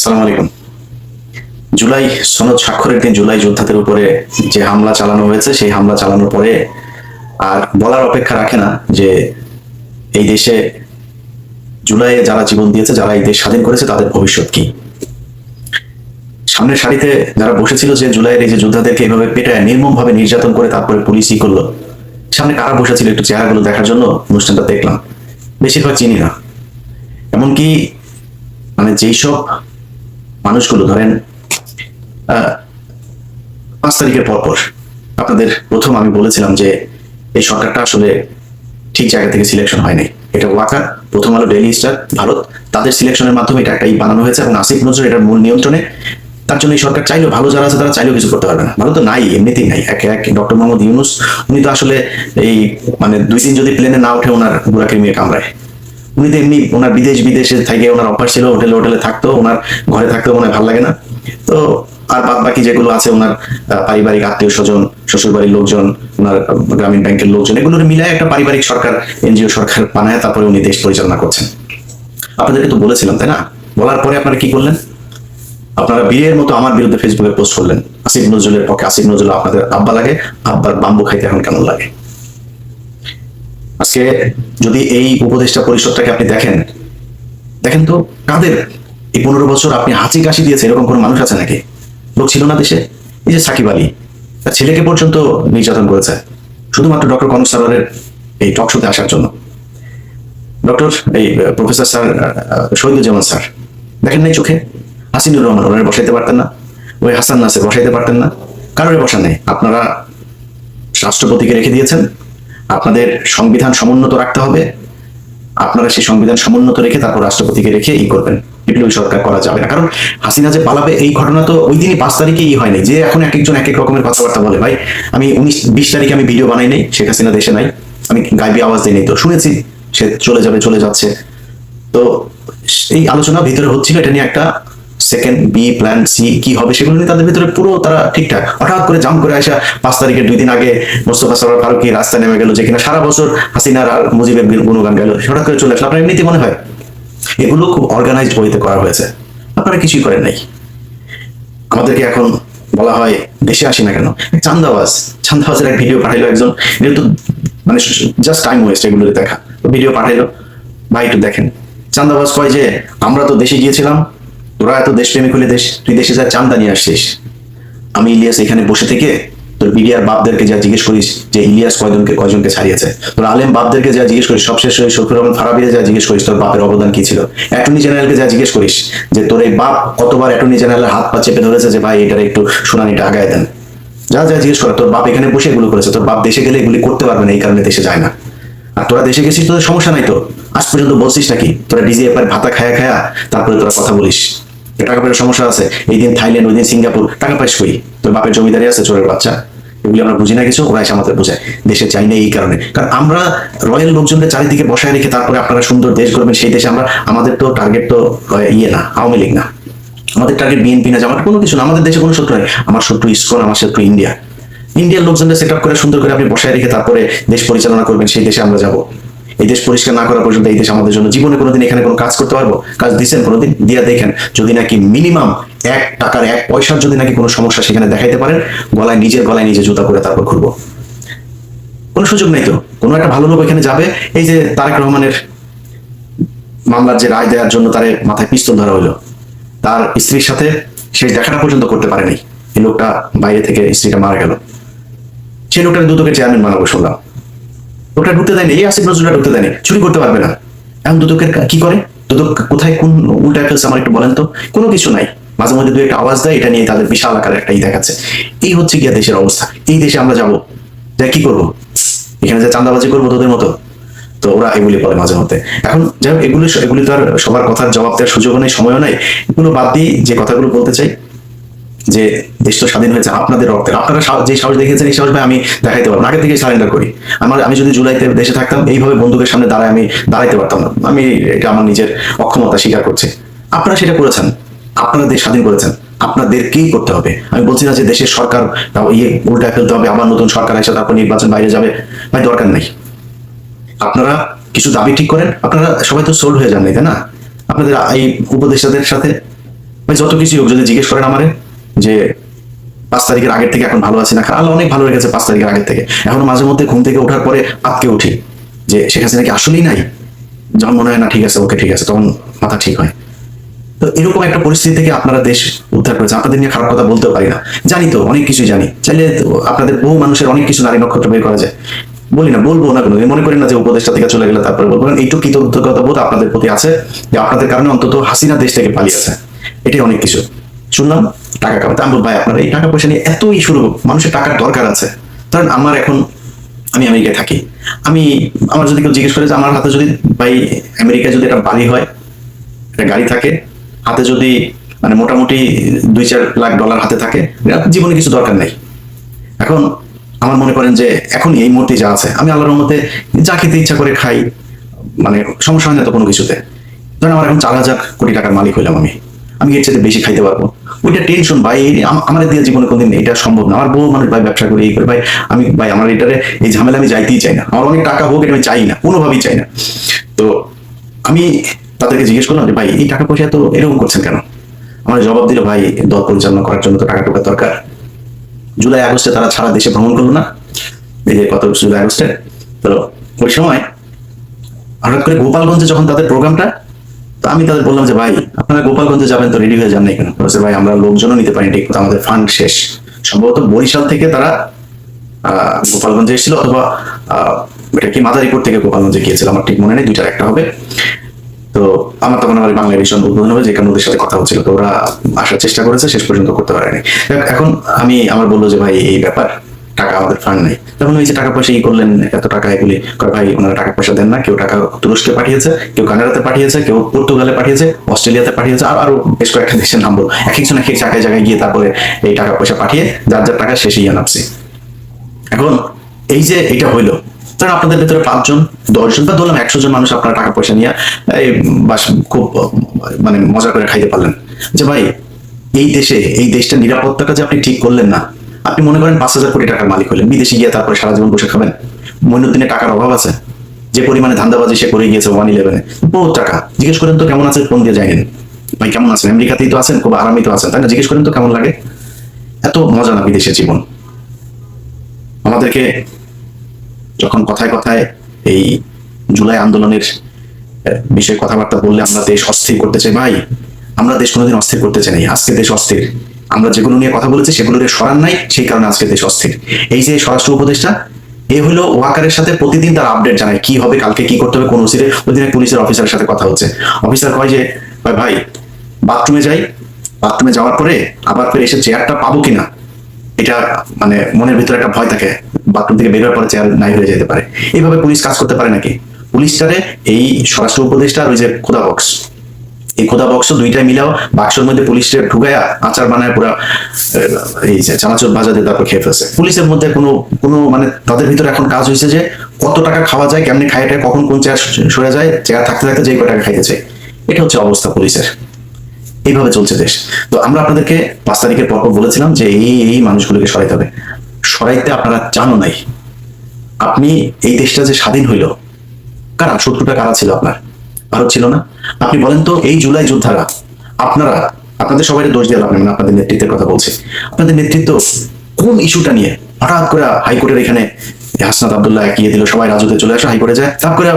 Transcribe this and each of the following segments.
আসসালামু আলাইকুম। জুলাই সনদ স্বাক্ষরের দিন জুলাই যোদ্ধাদের উপরে যে হামলা চালানো হয়েছে, সেই হামলা চালানোর পরে আর বলার অপেক্ষা রাখে না যে এই দেশে জুলাইয়ে যারা জীবন দিয়েছে, যারা এই দেশ স্বাধীন করেছে, তাদের ভবিষ্যৎ কি। সামনের সারিতে যারা বসেছিল যে জুলাইয়ের এই যে যোদ্ধাদেরকে এইভাবে পেটায় নির্মম ভাবে নির্যাতন করে তারপরে পুলিশই করলো, সামনে কারা বসেছিল একটু চেহারাগুলো দেখার জন্য অনুষ্ঠানটা দেখলাম। বেশিরভাগ চিনি না। এমনকি মানে যেই সব মানুষগুলো ধরেন 5 তারিখের পর আপনাদের প্রথম আমি বলেছিলাম যে এই সরকারটা আসলে ঠিক জায়গা থেকে সিলেকশন হয়নি। এটা ওয়াকা, প্রথম আলো, ডেইলি স্টার, ভারত, তাদের সিলেকশনের মাধ্যমে এটা একটা বানানো হয়েছে এবং আসিফ নজরুল এটার মূল নিয়ন্ত্রণে। তার জন্য এই সরকার চাইলেও, ভালো যারা আছে তারা চাইলেও কিছু করতে পারবে না। ভালো তো নাই, এমনিতেই নাই। এক ডক্টর মোহাম্মদ ইউনূস, উনি তো আসলে এই মানে 2 দিন যদি প্লেনে না উঠে ওনার বুড়াকে নিয়ে কামড়ায়। উনি তো এমনি ওনার বিদেশে থেকে ওনার অভ্যাস ছিল হোটেলে থাকতো, ওনার ঘরে থাকতেও মনে হয় ভালো লাগে না। তো আর বাদ বাকি যেগুলো আছে ওনার পারিবারিক আত্মীয় স্বজন, শ্বশুর বাড়ির লোকজন, ওনার গ্রামীণ ব্যাংকের লোকজন, এগুলোর মিলায় একটা পারিবারিক সরকার, এনজিও সরকার বানায় তারপরে উনি দেশ পরিচালনা করছেন। আপনাদেরকে তো বলেছিলাম, তাই না? বলার পরে আপনারা কি করলেন? আপনারা বীরের মতো আমার বিরুদ্ধে ফেসবুকে পোস্ট করলেন আসিফ নজরুলের পক্ষে। আসিফ নজরুল আপনাদের আব্বা লাগে, আব্বার বাম্বু খাইতে এখন কেমন লাগে? আজকে যদি এই উপদেষ্টা পরিষদটাকে আপনি দেখেন তো কাদের এই 15 বছর আপনি হাঁচি কাশি দিয়েছে এরকম কোন মানুষ আছে নাকি? লোক ছিল না দেশে? এই যে সাকিব আলী, তার ছেলেকে পর্যন্ত নির্যাতন করেছে শুধুমাত্র ডক্টর কনক সারারের এই টক শোতে আসার জন্য। ডক্টর এই প্রফেসর স্যার শহীদুজ্জামান স্যার দেখেন নাই চোখে? হাসিনুর রহমান ওনারে বসাইতে পারতেন না? ওই হাসান নাসির বসাইতে পারতেন না? কারোর বসা নেই। আপনারা রাষ্ট্রপতিকে রেখে দিয়েছেন। আপনাদের সংবিধান সমুন্নত রাখতে হবে। আপনারা সেই সংবিধান সমুন্নত রেখে তারপর রাষ্ট্রপতিকে রেখে করবেন। বিপ্লবী সরকার করা যাবে না। কারণ হাসিনা যে পালাবে এই ঘটনা তো ওই দিনই 5 তারিখেই হয়নি। যে এখন এক একজন এক এক রকমের কথাবার্তা বলে। ভাই আমি 19-20 তারিখে আমি ভিডিও বানাই নাই, শেখ হাসিনা দেশে নাই, আমি গাইবি আওয়াজ দিই নাই, তো শুনেছি সে চলে যাচ্ছে। তো এই আলোচনা ভিতরে হচ্ছিল, এটা নিয়ে একটা সেকেন্ড বি প্ল্যান সি কি হবে সেগুলো নিয়ে তাদের ভিতরে পুরো তারা ঠিকঠাক। হঠাৎ করে জাম করে আসা 5 তারিখের 2 দিন আগে মোস্তফা সরোয়ার ফারুকী রাস্তায় নেমে গেল, যে কিনা সারা বছর হাসিনার আর মুজিবের গুণগান গেল, হঠাৎ করে চলে আসলো। আপনার এমনিতে মনে হয় এগুলো খুব অর্গানাইজড ওয়েতে করা হয়েছে। আপনারা কিছুই করেন নাই। আমাদেরকে এখন বলা হয় দেশে আসি না কেন? চান্দাবাজের এক ভিডিও পাঠাইলো একজন, যেহেতু মানে জাস্ট টাইম ওয়েস্ট এগুলো দেখা। ভিডিও পাঠাইলো, ভাই একটু দেখেন। চান্দাবাজ কয় যে আমরা তো দেশে গিয়েছিলাম, তোরা এত দেশপ্রেমিক হলে তুই দেশে যা চান্দা নিয়ে আসছিস। আমি ইলিয়াস এখানে বসে থেকে তোর বিডিআর বাপদেরকে যা জিজ্ঞেস করিস যে ইলিয়াস কয়জনকে ছাড়িয়েছে, তোর আলেম বাপদেরকে যা জিজ্ঞেস করিস, সবশেষ শফিউর রহমান ফারাবিরে যা জিজ্ঞেস করিস তোর বাপের অবদান কি ছিল, অ্যাটর্নি জেনারেলকে যা জিজ্ঞেস করিস যে তোর এই বাপ কতবার অ্যাটর্নি জেনারেলের হাত পা চেপে ধরেছে যে ভাই এটার একটু শুনানিটা আগায় দেন, যা জিজ্ঞেস কর। তোর বাপ এখানে বসে এগুলো করেছে, তোর বাপ দেশে গেলে এগুলি করতে পারবে না, এই কারণে দেশে যায় না। আর তোরা দেশে গেছিস, তোদের সমস্যা নাই তো? আজ পর্যন্ত বলছিস নাকি তোরা ডিজিএফআই ভাতা খায়া তারপরে তোরা কথা বলিস টাকা পয়সার সমস্যা আছে? এই দিন থাইল্যান্ড, ওই দিন সিঙ্গাপুর, টাকা পাইস কই? তোর বাপের জমিদারি আছে, চোরের বাচ্চা। এগুলি আমরা বুঝি না কিছু, ওরা এসে আমাদের বোঝায় দেশে চাই না এই কারণে। কারণ আমরা রয়্যাল লোকজনদের চারিদিকে বসায় রেখে তারপরে আপনারা সুন্দর দেশ করবেন সেই দেশে আমাদের তো টার্গেট তো না আওয়ামী লীগ না, আমাদের টার্গেট বিএনপি না, জামাত, কোনো কিছু না। আমাদের দেশে কোনো শত্রু নাই। আমার শত্রু ইসকন, আমার শত্রু ইন্ডিয়ার লোকজনদের সেট আপ করে সুন্দর করে আপনি বসায় রেখে তারপরে দেশ পরিচালনা করবেন, সেই দেশে আমরা যাব। এই দেশ পরিষ্কার না করা পর্যন্ত এই দেশ আমাদের জন্য জীবনে কোনোদিন এখানে কোনো কাজ করতে পারবো? কাজ দিচ্ছেন কোনোদিন? দিয়া দেখেন, যদি নাকি মিনিমাম 1 টাকার 1 পয়সার যদি নাকি কোনো সমস্যা সেখানে দেখাইতে পারেন, নিজের গলায় নিজে জুতা করে তারপর ঘুরবো। কোনো সুযোগ নেই তো। কোনো একটা ভালো লোক এখানে যাবে, এই যে তারেক রহমানের মামলার যে রায় দেওয়ার জন্য তার মাথায় পিস্তল ধরা হলো, তার স্ত্রীর সাথে শেষ দেখাটা পর্যন্ত করতে পারেনি। এই লোকটা বাইরে থেকে স্ত্রীটা মারা গেল, সেই লোকটা দুদকের চেয়ারম্যান বানাবো শুনলাম। ওটা ঢুকতে দেয়নি, এই আসিফ নজরুলটা ঢুকতে দেয়নি, চুরি করতে পারবে না। এখন দুদকের কি করে? দুদক কোথায় কোন উল্টায় ফেলছে আমার একটু বলেন তো? কোনো কিছু নাই। মাঝে মধ্যে 2 একটা আওয়াজ দেয়, এটা নিয়ে তাদের বিশাল আকারে একটা দেখাচ্ছে। এই হচ্ছে গিয়া দেশের অবস্থা। এই দেশে আমরা যাবো, যাই কি করবো? এখানে যে চাঁদাবাজি করবো তোদের মতো? তো ওরা এগুলি বলে মাঝে মধ্যে। এখন যাই হোক, এগুলি তো আর সবার কথার জবাব দেওয়ার সুযোগও নেই, সময়ও নাই। এগুলো বাদ দিয়ে যে কথাগুলো বলতে চাই, যে দেশ তো স্বাধীন হয়েছে আপনাদের রক্তে। আপনারা যে সাহস দেখিয়েছেন, এই সাহস ভাই আমি দেখাইতে পারবো না। আগে থেকে সারেন্ডার করি। আমি যদি জুলাইতে দেশে থাকতাম, এইভাবে বন্দুকের সামনে আমি দাঁড়াইতে পারতাম না। আমি এটা আমার নিজের অক্ষমতা স্বীকার করছি। আপনারা সেটা করেছেন, আপনারা দেশ স্বাধীন করেছেন, আপনাদেরকেই করতে হবে। আমি বলছি না যে দেশের সরকার উল্টায় ফেলতে হবে, আবার নতুন সরকার এসে তারপর নির্বাচন বাইরে যাবে, ভাই দরকার নেই। আপনারা কিছু দাবি ঠিক করেন। আপনারা সবাই তো সোল্ড হয়ে যান নাই, তাই না? আপনাদের এই উপদেষ্টাদের সাথে ভাই যত কিছু হোক, যদি জিজ্ঞেস করেন আমারে যে 5 তারিখের আগের থেকে এখন ভালো আছি না, আল্লাহ অনেক ভালো হয়ে গেছে 5 তারিখের আগের থেকে। এখন মাঝে মধ্যে ঘুম থেকে ওঠার পরে আটকে উঠি যে শেখ হাসিনা কি আসলেই নাই, যখন মনে হয় না ঠিক আছে ওকে ঠিক আছে, তখন মাথা ঠিক হয়। তো এরকম একটা পরিস্থিতি থেকে আপনারা দেশ উদ্ধার করেছে। আপনাদের নিয়ে খারাপ কথা বলতেও পারি না, জানি তো অনেক কিছুই জানি, চাইলে আপনাদের বহু মানুষের অনেক কিছু নারী নক্ষত্র বের করা যায়, বলি না, বলবো না কোনো, মনে করেন না যে উপদেষ্টা থেকে চলে গেলে তারপরে বলবো। এইটুকু কৃতজ্ঞতা বোধ আপনাদের প্রতি আছে যে আপনাদের কারণে অন্তত হাসিনা দেশ থেকে পালিয়েছে, এটাই অনেক কিছু। শুনলাম টাকা কামাতে, আমি বলবো ভাই আপনারা এই টাকা পয়সা নিয়ে এত শুরু, মানুষের টাকার দরকার আছে। কারণ আমার এখন, আমি আমেরিকায় থাকি, আমার যদি কেউ জিজ্ঞেস করে যে আমার হাতে যদি ভাই আমেরিকায় যদি একটা বাড়ি হয়, একটা গাড়ি থাকে, হাতে যদি মানে মোটামুটি 2-4 লাখ ডলার হাতে থাকে, জীবনে কিছু দরকার নেই। এখন আমার মনে করেন যে এখন এই মুহূর্তে যা আছে, আমি আল্লাহর রহমতে যা খেতে ইচ্ছা করে খাই, মানে সমস্যা হয় না তো কোনো কিছুতে। ধরেন আমার এখন 4,000 কোটি টাকার মালিক হইলাম, আমি এর চাইতে বেশি খাইতে পারবো, ওইটা টেনশন ভাই আমার দিয়ে জীবনে কোনদিন এটা সম্ভব না। আমার বহু মানুষ ভাই ব্যবসা করে এই করে, ভাই ভাই আমার এটারে এই ঝামেলা আমি যাইতেই চাই না, আমার অনেক টাকা হোক এটা আমি চাই না, কোনোভাবেই চাই না। তো আমি তাদেরকে জিজ্ঞেস করলাম যে ভাই এই টাকা পয়সা তো এরকম করছেন কেন? আমার জবাব দিল ভাই দল পরিচালনা করার জন্য তো টাকা টুকা দরকার। জুলাই আগস্টে তারা সারা দেশে ভ্রমণ করলো না, এই যে কত জুলাই আগস্টে, তো ওই সময় হঠাৎ করে গোপালগঞ্জে যখন তাদের প্রোগ্রামটা, তো আমি তাদের বললাম যে ভাই আপনারা গোপালগঞ্জে যাবেন তো রেডি হয়ে যান নাই কেন? বলছে ভাই আমরা লোকজনও নিতে পারি ঠিক, আমাদের ফান্ড শেষ। সম্ভবত বরিশাল থেকে তারা গোপালগঞ্জে এসেছিল, অথবা এটা কি মাদারীপুর থেকে গোপালগঞ্জে গিয়েছিল, আমার ঠিক মনে নেই, দুইটার একটা হবে। তো আমার তখন আমার বাংলা ভীষণ উদ্বোধন হবে, যেখানে ওদের সাথে কথা হচ্ছিল, তো ওরা আসার চেষ্টা করেছে, শেষ পর্যন্ত করতে পারেনি। এখন আমার বললো যে ভাই এই ব্যাপার, টাকা আমাদের ফান্ড নেই। তখন ওই যে টাকা পয়সা করলেন, এত টাকা এগুলি করে, ভাই ওনারা টাকা পয়সা দেন না। কেউ টাকা তুরস্কে পাঠিয়েছে, কেউ কানাডাতে পাঠিয়েছে, কেউ পর্তুগালে পাঠিয়েছে, অস্ট্রেলিয়াতে পাঠিয়েছে, আর আরো বেশ কয়েকটা দেশের নাম বল, এক একজন এক এক জায়গায় জায়গায় গিয়ে তারপরে এই টাকা পয়সা পাঠিয়ে যার যার টাকা শেষে ইয়ে নামছে। এখন এই যে এটা হইলো, ধরেন আপনাদের ভেতরে 5 জন 10 জন বা ধরলাম 100 জন মানুষ আপনার টাকা পয়সা নিয়ে বাস খুব মানে মজা করে খাইতে পারলেন। যে ভাই এই দেশটা নিরাপত্তাটা যে আপনি ঠিক করলেন না, আপনি মনে করেন 5,000 কোটি টাকার মালিক হলেন, বিদেশে গিয়ে তারপরে সারা জীবন বসে খাবেন? মইনুদ্দিনের টাকার অভাব আছে? যে পরিমাণে ধান্দাবাজি সে করে গিয়েছে 111-এ, বহুত টাকা। জিজ্ঞেস করেন তো কেমন আছে, ফোন দিয়ে যায়নি ভাই কেমন আছেন, আমেরিকাতেই তো আছেন, খুব আরামই তো আছেন, তাই না? জিজ্ঞেস করেন তো কেমন লাগে। এত মজা না বিদেশের জীবন। আমাদেরকে যখন কথায় কথায় এই জুলাই আন্দোলনের বিষয়ে কথাবার্তা বললে আমরা দেশ অস্থির করতে চাই, ভাই আমরা দেশ কোনোদিন অস্থির করতে চাই নাই, আজকে দেশ অস্থির। আমরা যেগুলো নিয়ে কথা বলেছি সেগুলোর সরান নাই, সেই কারণে আজকে দেশ অস্থির। এই যে স্বরাষ্ট্র উপদেষ্টা, এ হলো ওয়াকারের সাথে প্রতিদিন তার আপডেট জানায়, কি হবে কালকে, কি করতে হবে, কোন ওসিরে। ওইদিন পুলিশের অফিসারের সাথে কথা হচ্ছে, অফিসার কয় যে ভাই বাথরুমে যাই, বাথরুমে যাওয়ার পরে আবার ফিরে এসে চেয়ারটা পাবো কিনা, এটা মানে মনের ভিতরে একটা ভয় থাকে, বাথরুম থেকে বের হওয়ার পরে চেয়ার নাই হয়ে যেতে পারে। এইভাবে পুলিশ কাজ করতে পারে নাকি? পুলিশটারে এই স্বরাষ্ট্র উপদেষ্টার ওই যে খোদা বক্স, এই খোদা বক্স দুইটাই মিলাও বাক্সের মধ্যে পুলিশটা ঢুকায়া আচার বানায় পুরা এই যে চানাচুর ভাজা দিয়ে তারপর খেয়ে ফেলছে। পুলিশের মধ্যে কোনো মানে তাদের ভিতরে এখন কাজ হয়েছে যে কত টাকা খাওয়া যায়, কেমনি খাইটা, কখন কোন চেয়ার সরে যায়, চেয়ার থাকতে থাকতে যে কয় টাকা খাইতেছে, এটা হচ্ছে অবস্থা পুলিশের। এইভাবে চলছে দেশ। তো আমরা আপনাদেরকে 5 তারিখের পর বলেছিলাম যে এই মানুষগুলোকে সরাইতে হবে। সরাইতে আপনারা জানো নাই। আপনি এই দেশটা যে স্বাধীন হইল, কারা শত্রুটা কারা ছিল? আপনার ভারত ছিল না? আপনি বলেন তো এই জুলাই যোদ্ধারা, আপনাদের সবাই দোষ দিয়ে লাভ নেই, আপনাদের নেতৃত্বের কথা বলছি। আপনাদের নেতৃত্ব কোন ইস্যুটা নিয়ে হঠাৎ করে হাইকোর্টের এখানে হাসনাত আব্দুল্লাহ এগিয়ে দিল, সবাই রাজুতে চলে আসে, হাইকোর্টে যায়, তাপ করে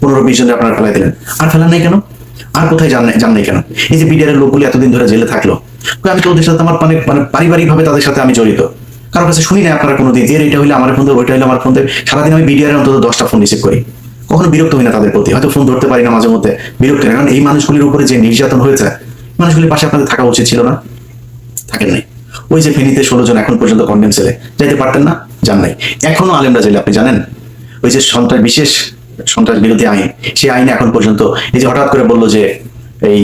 15-20 জনের আপনারা ফেলাই দিলেন। আর ফেলান নাই কেন? আর কোথায় যান নাই কেন? এই যে বিডিআর এর লোকগুলি এতদিন ধরে জেলে থাকলো, আমি তো ওদের সাথে আমার মানে পারিবারিক ভাবে তাদের সাথে আমি জড়িত, কারোর কাছে শুনি না আপনারা কোনোদিন এর এটা হইলে আমার ফোন দেবে, ওইটা হইলে আমার ফোন দেবে। সারাদিন আমি বিডিআর অন্তত 10টা ফোন রিসিভ করি, কখনো বিরক্ত হই না তাদের প্রতি, হয়তো ফোন ধরতে পারি না মাঝে মধ্যে, বিরক্ত না। কারণ এই মানুষগুলির উপরে যে নির্যাতন হয়েছে, মানুষগুলির পাশে আপনাদের থাকা উচিত ছিল না? থাকেন নাই। ওই যে ফেনীতে 16 জন এখন পর্যন্ত কন্ডেম সেলে, যাইতে পারতেন না? যান নাই। এখনো আলেমরা জেলে, আপনি জানেন? ওই যে বিশেষ সন্ত্রাস বিরোধী আইন, সেই আইনে এখন পর্যন্ত এই যে হঠাৎ করে বললো যে এই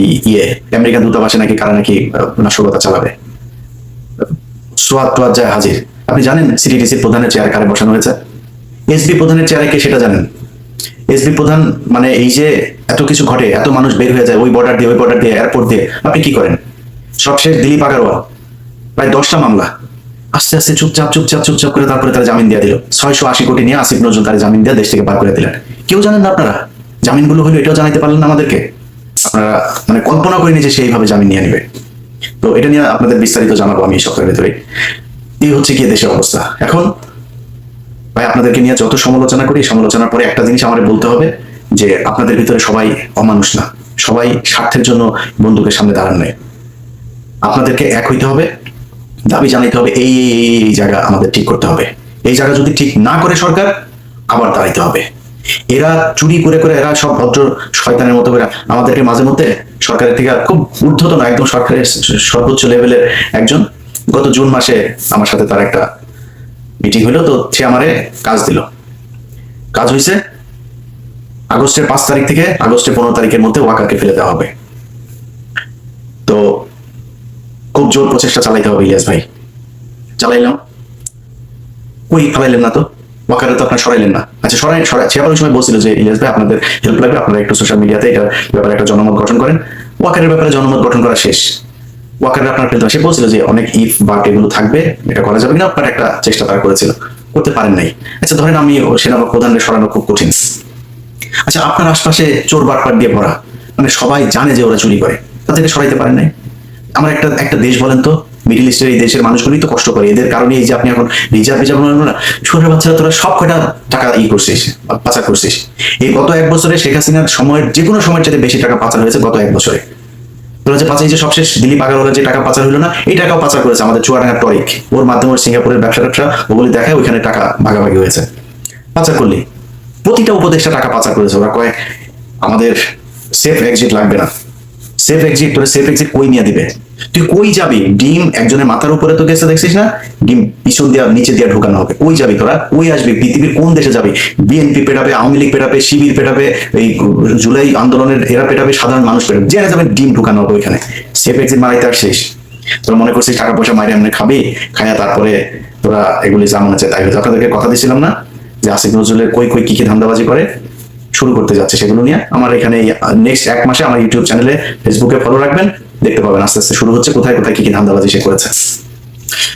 আমেরিকান দূতাবাসে নাকি কারা নাকি নাশকতা চালাবে, সোয়াদ টোয়াদ যায় হাজির। আপনি জানেন সিটিডিসি প্রধানের চেয়ারে কারে বসানো হয়েছে? এসবি প্রধানের চেয়ারে কে সেটা জানেন? এসবি প্রধান মানে এই যে এত কিছু ঘটে, এত মানুষ বের হয়ে যায় ওই বর্ডার দিয়ে এয়ারপোর্ট দিয়ে, আপনি কি করেন? সবশেষ দিলীপ আগারওয়াল প্রায় 10টা মামলা, আস্তে আস্তে চুপচাপ করে তারপরে তারা জামিন দিয়ে দিল। 680 কোটি নিয়ে আসিফ নজরুল তারা জামিন দিয়ে দেশ থেকে বার করে দিলেন। কেউ জানেন না আপনারা? জামিনগুলো হলো এটাও জানাইতে পারলেন না আমাদেরকে। আপনারা মানে কল্পনা করেনি যে সেইভাবে জামিন নিয়ে নেবে। তো এটা নিয়ে আপনাদের বিস্তারিত জানাবো আমি এই সপ্তাহের ভেতরে। এই হচ্ছে কি দেশের অবস্থা এখন। ভাই আপনাদেরকে নিয়ে যত সমালোচনা করি, সমালোচনার পরে একটা জিনিস আমার বলতে হবে যে আপনাদের ভিতরে সবাই অমানুষ না, সবাই স্বার্থের জন্য বন্দুকের সামনে দাঁড়ান নাই। আপনাদেরকে এক হইতে হবে, দাবি জানাইতে হবে, এই জায়গা আমাদের ঠিক করতে হবে। এই জায়গা যদি ঠিক না করে সরকার, আবার দাঁড়াইতে হবে। এরা চুরি করে করে এরা সব ভদ্র শয়তানের মতো করে আমাদেরকে মাঝে মধ্যে সরকারের থেকে খুব ঊর্ধ্বতন একদম সরকারের সর্বোচ্চ লেভেলের একজন গত জুন মাসে আমার সাথে তার একটা মিটিং হলো, তো সে আমারে কাজ দিল। কাজ হয়েছে আগস্টের 5 তারিখ থেকে আগস্টের 15 তারিখের মধ্যে ওয়াকারকে ফেলে দেওয়া হবে। তো খুব জোর প্রচেষ্টা চালাইতে হবে ইলিয়াস ভাই। চালাইলাম, কই ফেলাইলেন না তো, ওয়াকারে তো আপনার সরাইলেন না। আচ্ছা সরাই সে আবার ওই সময় বলছিল যে ইলিয়াস ভাই আপনাদের হেল্প লাগবে, আপনারা একটু সোশ্যাল মিডিয়াতে এটা ব্যাপারে একটা জনমত গঠন করেন। ওয়াকারের ব্যাপারে জনমত গঠন করা শেষ, ওয়াকারের আপনার পেতে সে বলছিল যে অনেক ইফ বাট এগুলো থাকবে, এটা করা যাবে কিনা, আপনার একটা চেষ্টা তারা করেছিল, করতে পারেন নাই। আচ্ছা ধরেন আমি সেনাপ্রধানের সরানো খুব কঠিন। আচ্ছা আপনার আশপাশে চোর বাটপাট দিয়ে ভরা, মানে সবাই জানে যে ওরা চুরি করে, তাদেরকে সরাইতে পারেন নাই। আমার একটা দেশ বলেন তো, মিডল ইস্টের এই দেশের মানুষগুলোই তো কষ্ট করে, এদের কারণে এই যে আপনি এখন রিজার্ভ না ছোটের বাচ্চারা তোরা সব কয়টা টাকা করছিস, পাচার করছিস। এই গত 1 বছরে শেখ হাসিনার সময়ের যে কোনো সময়ের চাইতে বেশি টাকা পাচার হয়েছে গত 1 বছরে। তোরা যে পাচার যে সবশেষ দিলীপ আগারওয়ালা যে টাকা পাচার হলো না, এই টাকাও পাচার করেছে আমাদের চুয়াডাঙ্গার টরিক, ওর মাধ্যমে সিঙ্গাপুরের ব্যবসা ওগুলি দেখায় ওইখানে টাকা ভাগাভাগি হয়েছে। পাচার করলি প্রতিটা উপদেষ্টা টাকা পাচার করেছে। ওরা কয় আমাদের সেফ এক্সিট লাগবে না, সেফ এক্সিট, তোরা সেফ এক্সিট কই নিয়ে দিবে? তুই কই যাবি? ডিম একজনের মাথার উপরে তো গেছে দেখছিস না, ডিম পিছন দিয়া নিচে দিয়া ঢুকানো হবে। কই যাবি তোরা? কই আসবি? পৃথিবীর কোন দেশে যাবি? বিএনপি পেটাবে, আওয়ামী লীগ পেটাবে, শিবির পেটাবে, এই জুলাই আন্দোলনের এরা পেটাবে, সাধারণ মানুষ পেটাবে, জেনে যাবে ডিম ঢুকানো হবে ওইখানে। সেফ এক্সিট মারাইতে আসছিস? তোরা মনে করছিস টাকা পয়সা মাইরে এমনি খাবি, খায়া তারপরে তোরা এগুলি যা মনে চায় তাই হয়েছে। আপনাদেরকে কথা দিয়েছিলাম না যে আসিফ নজরুলের কই কই কি কি ধান্দাবাজি করে, শুরু করতে যাচ্ছে সেগুলো নিয়ে। আমার এখানে নেক্সট 1 মাসে আমার ইউটিউব চ্যানেলে, ফেসবুকে ফলো রাখবেন, দেখতে পাবেন আস্তে আস্তে শুরু হচ্ছে কোথায় কোথায় কি কি ধান্দাবাজি সে করেছে।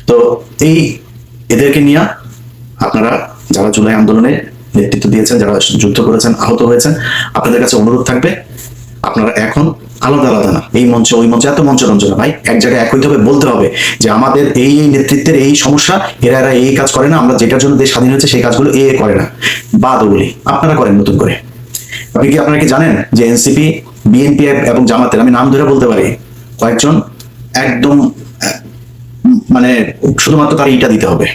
তো এই এদেরকে নিয়ে আপনারা যারা জুলাই আন্দোলনে নেতৃত্ব দিয়েছেন, যারা যুদ্ধ করেছেন, আহত হয়েছেন, আপনাদের কাছে অনুরোধ থাকবে আপনারা এখন আলাদা আলাদা না, এই মঞ্চে ওই মঞ্চে এত মঞ্চ রঞ্জনা ভাই, এক জায়গায় এক হইতে হবে, বলতে হবে যে আমাদের এই নেতৃত্বের এই সমস্যা, এরা এই কাজ করে না, আমরা যেটার জন্য দেশ স্বাধীন হয়েছে সেই কাজগুলো করে না, বাদ ওগুলি আপনারা করেন নতুন করে। আপনারা কি জানেন যে এনসিপি, বিএনপি এবং জামাতের, আমি নাম ধরে বলতে পারি, কয়েকজন একদম মানে শুধুমাত্র তার ইটা দিতে হবে,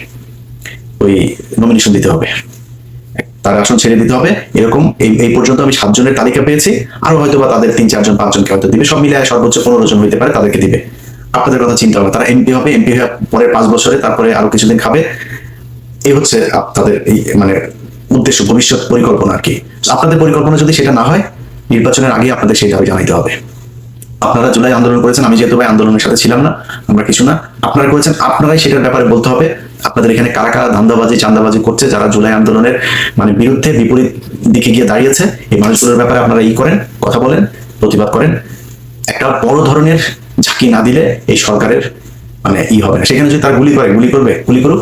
ওই নমিনেশন দিতে হবে, তার আসন ছেড়ে দিতে হবে, এরকম এই পর্যন্ত আমি 7 জনের তালিকা পেয়েছি। আরো হয়তো বা তাদের 3-4 জন 5 জনকে হয়তো দিবে, সব মিলে সর্বোচ্চ 15 জন হইতে পারে, তাদেরকে দিবে। আপনাদের কথা চিন্তা হবে, তারা এমপি হবে, এমপি হয়ে পরের 5 বছরে তারপরে আরো কিছুদিন খাবে। এই হচ্ছে তাদের এই মানে উদ্দেশ্য, ভবিষ্যৎ পরিকল্পনা আর কি। আপনাদের পরিকল্পনা যদি সেটা না হয়, নির্বাচনের আগে আপনাদের সেই দাবি জানাইতে হবে। আপনারা জুলাই আন্দোলন করেছেন, আমি যেহেতু ভাই আন্দোলনের সাথে ছিলাম না, আমরা কিছু না, আপনারা করেছেন, আপনারাই সেটার ব্যাপারে বলতে হবে। আপনাদের এখানে কারা কারা ধান্দাবাজি চান্দাবাজি করছে, যারা জুলাই আন্দোলনের মানে বিরুদ্ধে বিপরীত দিকে গিয়ে দাঁড়িয়েছে, এই মানুষগুলোর ব্যাপারে আপনারা করেন, কথা বলেন, প্রতিবাদ করেন। একটা বড় ধরনের ঝাঁকি না দিলে এই সরকারের মানে হবে না। সেখানে যদি তার গুলি করবে, গুলি করুক।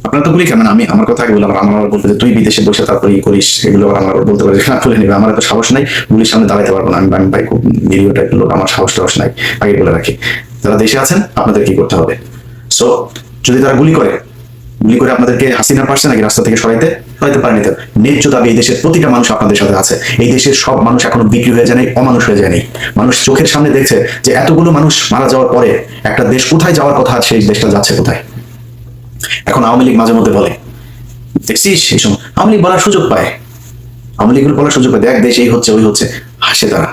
আপনারা তো গুলি কেমন, আমি আমার কথা আগে বললাম, আমার বলতে যে তুই বিদেশে বসে তারপরে করিস, এগুলো আমার বলতে পারি না, তুলে নেবে, আমার এত সাহস নাই, গুলির সামনে দাঁড়াইতে পারবো না। আমি ভাই খুব নিরীহ টাইপের লোক, আমার সাহস নাই, আগে বলে রাখি। যারা দেশে আছেন আপনাদের কি করতে হবে, সো যদি তারা গুলি করে আপনাদেরকে হাসিনা পারছে নাকি রাস্তা থেকে সরাইতে পারেনি। ন্যায্য দাবি এই দেশের প্রতিটা মানুষ আপনাদের সাথে আছে। এই দেশের সব মানুষ এখনো বিক্রি হয়ে যায় নাই, অমানুষ হয়ে যায়নি। মানুষ চোখের সামনে দেখছে যে এতগুলো মানুষ মারা যাওয়ার পরে একটা দেশ কোথায় যাওয়ার কথা, সেই দেশটা যাচ্ছে কোথায়। এখন আওয়ামী লীগ মাঝে মধ্যে বলে, দেখছিস এই সময় আওয়ামী লীগ বলার সুযোগ পায়, দেখ দেশ এই হচ্ছে ওই হচ্ছে, হাসে তারা।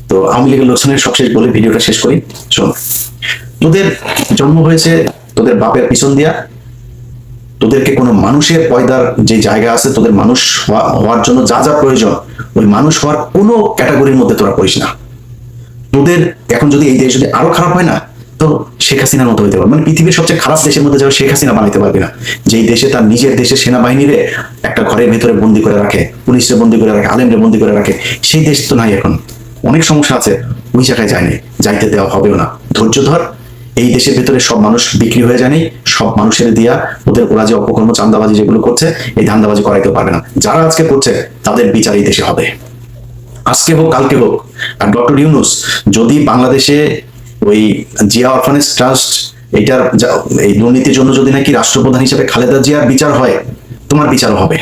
তো আওয়ামী লীগের লোকসানের সবশেষ বলে ভিডিওটা শেষ করি। শোন, তোদের জন্ম হয়েছে তোদের বাপের পিছন দিয়া, তোদেরকে কোনো মানুষের পয়দার যে জায়গা আছে, তোদের মানুষ হওয়ার জন্য যা যা প্রয়োজন, ওই মানুষ হওয়ার কোনো ক্যাটাগরির মধ্যে তোরা পড়িস না। তোদের এখন যদি এই দেশ যদি আরো খারাপ হয় না, তো শেখ হাসিনার মতো হইতে পারবে, মানে পৃথিবীর সবচেয়ে খারাপ দেশের মধ্যে যাবে, শেখ হাসিনা বানাইতে পারবে না। যেই দেশে তার নিজের দেশের সেনাবাহিনীরে একটা ঘরের ভেতরে বন্দি করে রাখে, পুলিশে বন্দি করে রাখে, আলেমরে বন্দি করে রাখে, সেই দেশ তো নাই এখন। অনেক সমস্যা আছে, ওই জায়গায় যায়নি, যাইতে দেওয়া হবেও না। ধৈর্য ধর। এই দেশের ভেতরে সব মানুষ বিক্রি হয়ে যায়নি, সব মানুষের দিয়া ওরা যে অপকর্ম চান্দাবাজি যেগুলো করছে, এই ধান্দাবাজি করাইতে পারবে না। যারা আজকে করছে তাদের বিচার এই দেশে হবে, আজকে হোক কালকে হোক। আর ডক্টর ইউনূস যদি বাংলাদেশে ওই জিয়া অরফানেজ ট্রাস্ট এইটার এই দুর্নীতির জন্য যদি নাকি রাষ্ট্রপ্রধান হিসেবে খালেদা জিয়ার বিচার হয়, তোমার বিচারও হবে।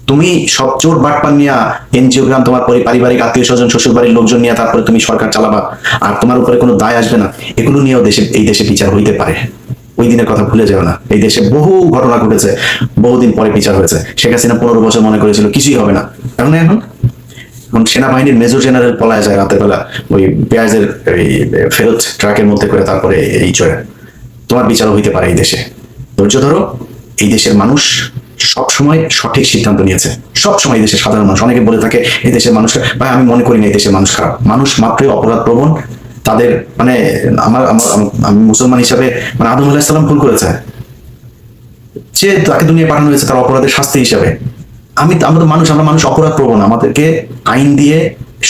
তুমি সব চোর বাটপান নিয়ে এনজিওগ্রাম, তোমার পারিবারিক আত্মীয় স্বজন, শ্বশুর বাড়ির লোকজন নিয়ে তারপরে তুমি সরকার চালাবা, আর তোমার উপরে কোনো দায় আসবে না, এগুলো নিয়েও এই দেশে বিচার হইতে পারে। ওই দিনের কথা ভুলে যাও না। এই দেশে বহু ঘটনা ঘটেছে, বহুদিন পরে বিচার হয়েছে। শেখ হাসিনা 15 বছর মনে করেছিল কিছুই হবে না, এখন এখন সেনাবাহিনীর মেজর জেনারেল পলায় যায় রাতের বেলা ওই পেঁয়াজের ফেরত ট্রাকের মধ্যে করে, তারপরে এই চড়ে। তোমার বিচারও হইতে পারে এই দেশে। ধৈর্য ধরো। এই দেশের মানুষ সব সময় সঠিক সিদ্ধান্ত নিয়েছে, সব সময় এই দেশের সাধারণ মানুষ। অনেকে বলে থাকে এই দেশের মানুষ, ভাই আমি মনে করি না এই দেশের মানুষ খারাপ। মানুষ মাত্রই অপরাধ প্রবণ। তাদের মানে আমি মুসলমান হিসাবে মানে আদম আলাইহিস সালাম ভুল করেছে, যে তাকে দুনিয়ায় পাঠানো হয়েছে তার অপরাধের শাস্তি হিসাবে। আমরা মানুষ অপরাধ প্রবণ। আমাদেরকে আইন দিয়ে,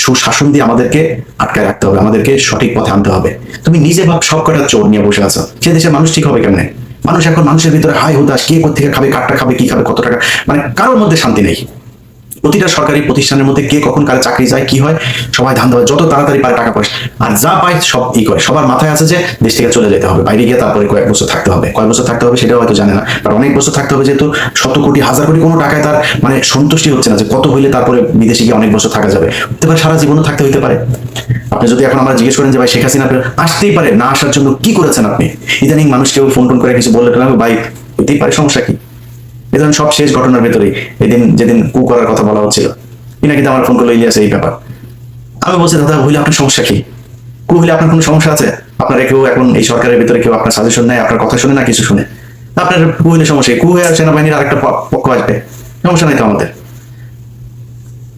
সুশাসন দিয়ে আমাদেরকে আটকায় রাখতে হবে, আমাদেরকে সঠিক পথে আনতে হবে। তুমি নিজে ভাব সব কটা চোর নিয়ে বসে আছো, সে দেশের মানুষ ঠিক হবে কেমনে? মানুষ এখন মানুষের ভিতরে হাই হুতাশ, কে কোথেকে খাবে, কাঠটা খাবে, কি খাবে, কত টাকা, মানে কারোর মধ্যে শান্তি নেই। প্রতিটা সরকারি প্রতিষ্ঠানের মধ্যে কে কখন কারে চাকরি যায়, কি হয়, সবাই ধান্দা, যত তাড়াতাড়ি পায় টাকা পয়সা, আর যা পায় সব করে। সবার মাথায় আছে যে দেশ থেকে চলে যেতে হবে, বাইরে গিয়ে তারপরে কয়েক বছর থাকতে হবে। কয়েক বছর থাকতে হবে সেটাও হয়তো জানে না, আর অনেক বছর থাকতে হবে, যেহেতু শত কোটি হাজার কোটি কোনো টাকায় তার মানে সন্তুষ্টি হচ্ছে না যে কত হইলে তারপরে বিদেশে গিয়ে অনেক বছর থাকা যাবে। হতে পারে সারা জীবনও থাকতে হইতে পারে। আপনি যদি এখন আমরা জিজ্ঞেস করেন যে ভাই শেখ হাসিনা আসতেই পারে, না আসার জন্য কি করেছেন আপনি, ইদানিং মানুষ কেউ ফোন করে কিছু বললে ভাই হইতেই পারে, সমস্যা কি? এ ধরেন সব শেষ ঘটনার ভেতরেই যেদিন কু করার কথা বলা হচ্ছিল, কিন্তু আমার ফোন করলো ইলিয়াস এই ব্যাপার। আমি বলছি দাদা হইলে আপনার সমস্যা কি? কু হইলে আপনার কোনো সমস্যা আছে? আপনারা কেউ এখন এই সরকারের ভিতরে কেউ আপনার সাজেশন নেয়, আপনার কথা শুনে না কিছু শুনে? আপনার কু হইলে সমস্যা, কু হয়ে আর সেনাবাহিনীর আরেকটা পক্ষ আসবে, সমস্যা নাই তো আমাদের।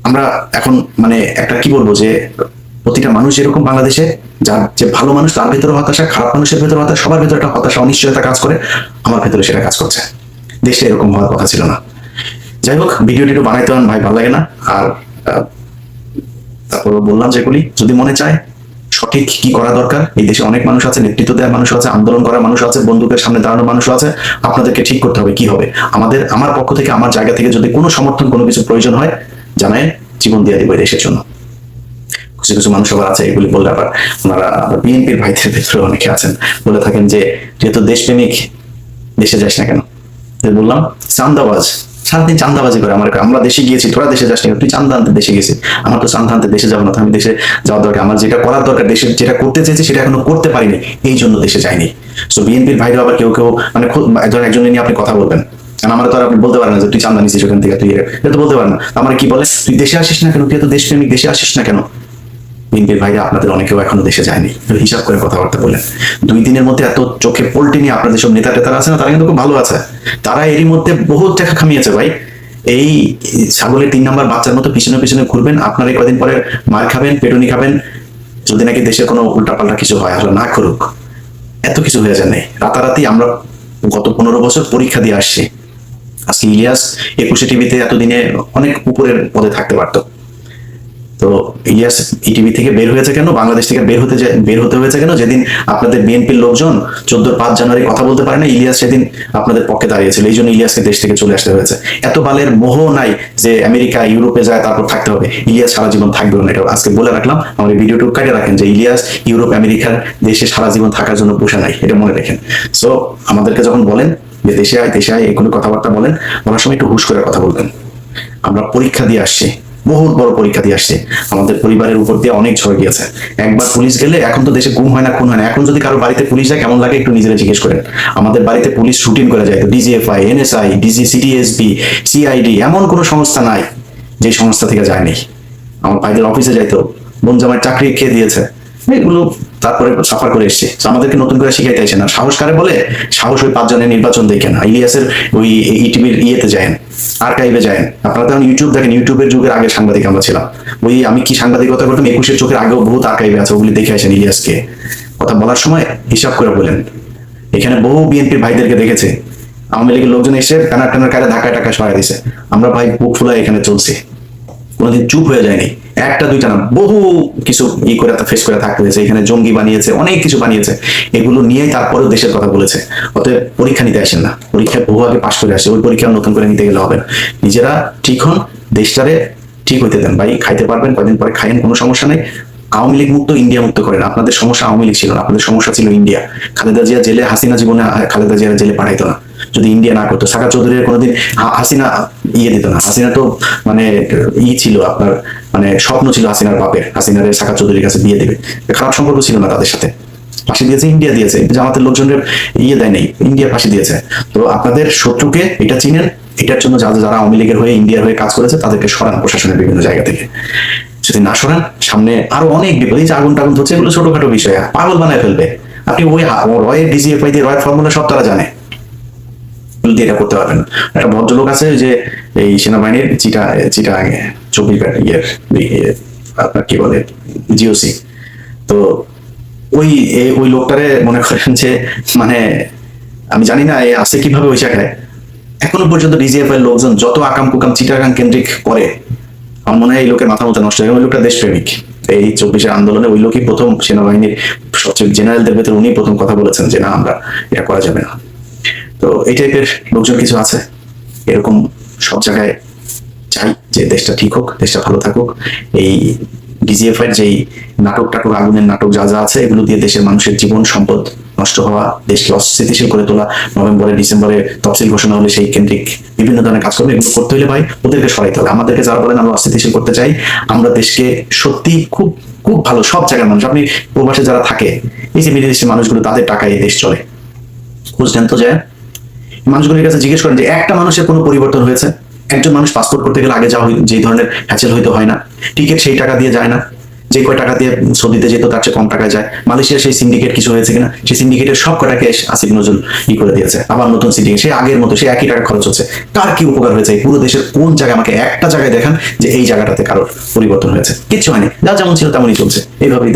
আমরা এখন মানে একটা কি বলবো, যে প্রতিটা মানুষ এরকম বাংলাদেশে, যার যে ভালো মানুষ তার ভেতরে হতাশা, খারাপ মানুষের ভেতরে হতাশা, সবার ভেতরে একটা হতাশা, অনিশ্চয়তা কাজ করে। আমার ভেতরে সেটা কাজ করছে। দেশটা এরকম হওয়ার কথা ছিল না। যাই হোক, ভিডিওটি একটু বানাইতে হন ভাই, ভালো লাগে না। আর তারপর বললাম যেগুলি যদি মনে চায় সঠিক কি করা দরকার, এই দেশে অনেক মানুষ আছে, নেতৃত্ব দেওয়ার মানুষ আছে, আন্দোলন করার মানুষ আছে, বন্দুকের সামনে দাঁড়ানোর মানুষ আছে। আপনাদেরকে ঠিক করতে হবে কি হবে। আমার পক্ষ থেকে, আমার জায়গা থেকে যদি কোনো সমর্থন, কোনো কিছু প্রয়োজন হয় জানায়, জীবন দিয়ে দিব দেশের জন্য। কিছু কিছু মানুষ আবার আছে, এগুলি বললে আবার ওনারা বিএনপির ভাইদের ভেতরে অনেকে আছেন, বলে থাকেন যে যেহেতু দেশপ্রেমিক দেশে যাস না কেন। বললাম চান্দাবাজ, সারাদিন চান্দাবাজি করে। আমরা দেশে গিয়েছি, তোরা দেশে যাস না, তুই চান্দা আনতে দেশে গেছিস। আমার তো চান্দা আনতে দেশে যাবো না, আমি দেশে যাওয়ার দরকার, আমার যেটা করার দরকার, দেশে যেটা করতে চেয়েছি সেটা এখনো করতে পারিনি, এই জন্য দেশে যাইনি। তো বিএনপির ভাইরা আবার কেউ মানে একজনের নিয়ে আপনি কথা বলবেন, কারণ আমরা তো আর আপনি বলতে পারেন না যে তুই চান্দা নিছিস ওখান থেকে, তুই এটা তো বলতে পারেন না। আমার কি বলে, তুই দেশে আসিস না কেন, তুই তো দেশপ্রেমিক, দেশে আসিস না কেন? বিএনপির ভাইরা আপনাদের অনেকেও এখনো দেশে যায়নি, হিসাব করে কথাবার্তা বলেন। 2 দিনের মধ্যে এত চোখে পল্টি নিয়ে আপনাদের সব নেতা টেতারা আছে না, তারা কিন্তু খুব ভালো আছে। তারা এরই মধ্যে বহুত টাকা খামিয়েছে ভাই। এই ছাগলের 3 নাম্বার বাচ্চার মতো পিছনে পিছনে ঘুরবেন, আপনার এই কদিন পরে মার খাবেন, পেটুনি খাবেন, যদি নাকি দেশের কোনো উল্টাপাল্টা কিছু হয়, আসলে না করুক। এত কিছু হয়ে যায় নাই রাতারাতি। আমরা গত 15 বছর পরীক্ষা দিয়ে আসছি। আজকে ইলিয়াস 21 টিভিতে এতদিনে অনেক উপরের পদে থাকতে পারতো। তো ইলিয়াস ইটিভি থেকে বের হয়েছে কেন, বাংলাদেশ থেকে বের হতে হয়েছে কেন? যেদিন আপনাদের বিএনপির লোকজন 5 জানুয়ারি কথা বলতে পারে না, ইলিয়াস সেদিন আপনাদের পক্ষে দাঁড়িয়েছিল, এই জন্য ইলিয়াসকে দেশ থেকে চলে আসতে হয়েছে। এত বালের মোহ নাই যে আমেরিকা ইউরোপে যায় তারপর থাকতে হবে। ইলিয়াস সারা জীবন থাকবে না, এটা আজকে বলে রাখলাম। আমার এই ভিডিওটুকু কাটে রাখেন যে ইলিয়াস ইউরোপ আমেরিকার দেশে সারা জীবন থাকার জন্য বসে নাই, এটা মনে রাখেন। সো আমাদেরকে যখন বলেন যে দেশে আয় এগুলো কথাবার্তা বলার সময় একটু হুশ করে কথা বলবেন। আমরা পরীক্ষা দিয়ে আসছি, বহুত বড় পরীক্ষা দিয়ে আসছে। আমাদের পরিবারের উপর দিয়ে অনেক ঝড় গিয়েছে। একবার পুলিশ গেলে, এখন তো দেশে গুম হয় না, খুন হয় না। এখন যদি কারো বাড়িতে পুলিশ যায় কেমন লাগে একটু নিজেরা জিজ্ঞেস করেন। আমাদের বাড়িতে পুলিশ রুটিন করে যায়, তো ডিজিএফআই, এনএসআই, সিটিএসপি, সিআইডি, এমন কোনো সংস্থা নাই যে সংস্থা থেকে যায়নি। আমার ভাইদের অফিসে যাইতো, বোন জামাই চাকরি খেয়ে দিয়েছে, এগুলো তারপরে সাফার করে এসছে। আমাদেরকে নতুন করে শিখাইতে আসে না। সাহস কারে বলে? সাহস ওই 5 জনের নির্বাচন দেখে না, ইলিয়াসের ওই ইটিভির ইয়েতে যায়, আর্কাইভে যায়। আপনারা তখন ইউটিউব দেখেন, ইউটিউবের যুগের আগে সাংবাদিক আমরা ছিলাম। ওই আমি কি সাংবাদিকতা করতাম 21 চোখের আগেও বহুত আর্কাইভে আছে, ওগুলি দেখে আসেন। ইলিয়াসকে কথা বলার সময় হিসাব করে বলেন। এখানে বহু বিএনপির ভাইদেরকে দেখেছে, আওয়ামী লীগের লোকজন এসে টানার কারে ধাক্কায় টাকা সরাই দিছে। আমরা ভাই বুক ফুলায় এখানে চলছি, কোনোদিন চুপ হয়ে যায়নি। একটা দুইটা না, বহু কিছু করে ফেস করে থাকতে হয়েছে। এখানে জঙ্গি বানিয়েছে, অনেক কিছু বানিয়েছে, এগুলো নিয়েই তারপরেও দেশের কথা বলেছে। অতএব পরীক্ষা নিতে আসেন না, পরীক্ষায় বহু আগে পাশ করে আসে, ওই পরীক্ষা নতুন করে নিতে গেলে হবে না। নিজেরা ঠিক হন, দেশটারে ঠিক হইতে দেন ভাই। খাইতে পারবেন, কয়েকদিন পরে খাইয়েন, কোনো সমস্যা নেই। আওয়ামী লীগ মুক্ত ইন্ডিয়া মুক্ত করেন। আপনাদের সমস্যা আওয়ামী লীগ ছিল না, আপনাদের সমস্যা ছিল ইন্ডিয়া। খালেদা জিয়া জেলে, হাসিনা জীবনে খালেদা জিয়া জেলে পাঠাইতো না যদি ইন্ডিয়া না করতো। সাকা চৌধুরীর কোনোদিন হাসিনা দিত না। হাসিনা তো মানে ছিল আপনার, মানে স্বপ্ন ছিল হাসিনার বাপের, হাসিনার সাকা চৌধুরীর কাছে দিয়ে দেবে। খারাপ সম্পর্ক ছিল না তাদের সাথে। ফাঁসি দিয়েছে ইন্ডিয়া দিয়েছে, জামাতের লোকজনের দেয় নেই, ইন্ডিয়া ফাঁসি দিয়েছে। তো আপনাদের শত্রুকে এটা চিনেন, এটার জন্য যারা আওয়ামী লীগের হয়ে ইন্ডিয়ার হয়ে কাজ করেছে তাদেরকে সরান প্রশাসনের বিভিন্ন জায়গা থেকে। যদি না সরান সামনে আরো অনেক বিপদ। এই যে আগুন টাগুন হচ্ছে, এগুলো ছোটখাটো বিষয়, পাগল বানায় ফেলবে। আপনি ওই রয়ের ডিজিএফআই দিয়ে রয়ের ফর্মুলা সব তারা জানে, এটা করতে পারবেন না। একটা ভদ্রলোক আছে যে এই সেনাবাহিনীর চিটা 24 আপনার কি বলে জিওসি, তো ওই লোকটারে মনে করেন যে মানে আমি জানি না আছে কিভাবে ওই জায়গায়। এখনো পর্যন্ত ডিজিএফআই লোকজন যত আকাম কুকাম চিটাগাং কেন্দ্রিক করে, আমার মনে হয় এই লোকের মাথা মতো নষ্ট হয়ে, ওই লোকটা দেশপ্রেমিক। এই 24 আন্দোলনে ওই লোকই প্রথম সেনাবাহিনীর সবচেয়ে জেনারেলদের ভেতরে উনি প্রথম কথা বলেছেন যে না, আমরা এটা করা যাবে না। তো এই টাইপের লোকজন কিছু আছে, এরকম সব জায়গায় চাই যে দেশটা ঠিক হোক, দেশটা ভালো থাকুক। এই ডিজিএফআই যেই নাটক আগুনের নাটক যা আছে, এগুলো দিয়ে দেশের মানুষের জীবন সম্পদ নষ্ট হওয়া, দেশকে অস্থিতিশীল করে তোলা, নভেম্বরে ডিসেম্বরে তফসিল ঘোষণা হলে সেই কেন্দ্রিক বিভিন্ন ধরনের কাজকর্ম, এগুলো করতে হলে ভাই ওদেরকে সরাইতে হবে। আমাদেরকে যারা বলেন আমরা অস্থিতিশীল করতে চাই, আমরা দেশকে সত্যি খুব খুব ভালো সব জায়গার মানুষ, আপনি প্রবাসে যারা থাকে, এই যে মিডিল ইস্টের মানুষগুলো, তাদের টাকায় এই দেশ চলে। বুঝলেন তো? যায় মানুষগুলোর কাছে জিজ্ঞেস করেন যে একটা মানুষের কোনো পরিবর্তন হয়েছে? একজন মানুষ পাসপোর্ট করতে গেলে আগে যে ধরনের হ্যাচেল হইতে হয় না, টিকিট সেই টাকা দিয়ে যায় না, যে কয় টাকা দিয়ে সৌদিতে যেত তার চেয়ে কম টাকায় যায়। মালয়েশিয়ার সেই সিন্ডিকেট কিছু হয়েছে কিনা, সেই সিন্ডিকেটের সব কটাকে আসিফ নজরুল করে দিয়েছে, আবার নতুন সিন্ডিকেট, সেই আগের মতো সেই একই টাকা খরচ হচ্ছে। কার কি উপকার হয়েছে? পুরো দেশের কোন জায়গায় আমাকে একটা জায়গায় দেখান যে এই জায়গাটাতে কারোর পরিবর্তন হয়েছে? কিচ্ছু হয়নি, যা যেমন ছিল তেমনই চলছে, এইভাবেই